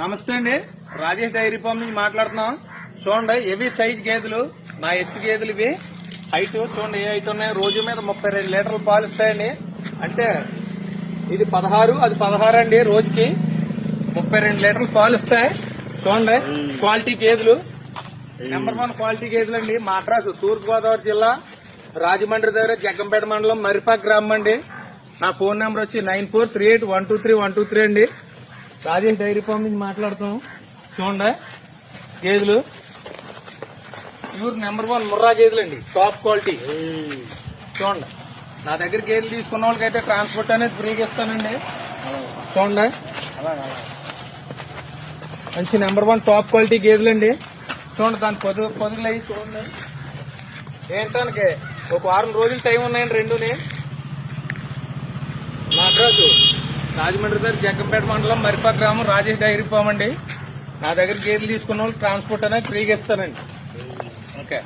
నమస్తే అండి, Rajesh dairy farm నుంచి మాట్లాడుతున్నాం. చూడండి, ఇవి సైజ్ గేదెలు, నా ఎత్తు గేదెలు ఇవి. హైట్ చూడండి ఏ హైట్ ఉన్నాయి. రోజు మీద 32 లీటర్లు పాలు ఇస్తాయండి. అంటే ఇది 16, అది 16 అండి. రోజుకి 32 లీటర్లు పాలు ఇస్తాయి. చూడండి, క్వాలిటీ గేదెలు, నెంబర్ 1 క్వాలిటీ గేదెలు అండి. మద్రాసు, తూర్పు గోదావరి జిల్లా, రాజమండ్రి దగ్గర, జగ్గంపేట మండలం, మరిపాక గ్రామం అండి. నా ఫోన్ నెంబర్ వచ్చి 9438123123 అండి. రాజేష్ డైరీ ఫామ్ నుంచి మాట్లాడుతున్నాం. చూడండి, గేదెలు ప్యూర్ నెంబర్ 1 ముర్రా గేదెలు అండి, టాప్ క్వాలిటీ. చూడండి, నా దగ్గర గేదెలు తీసుకున్న వాళ్ళకైతే ట్రాన్స్పోర్ట్ అనేది ఫ్రీగా ఇస్తానండి. చూడండి, మంచి నెంబర్ 1 టాప్ క్వాలిటీ గేదెలు అండి. చూడండి, దాని పొదుగులు అయ్యి చూడండి. ఏంటానికి ఒక వారం రోజులు టైం ఉన్నాయండి. రెండుని మద్రాసు, రాజమండ్రి దగ్గర, జగ్గంపేట మండలం, మరిపాక గ్రామం, రాజేష్ డైరీ ఫామ్ అండి. నా దగ్గర గేదెలు తీసుకున్న వాళ్ళు ట్రాన్స్పోర్ట్ అనేది ఫ్రీగా ఇస్తానండి. ఓకే.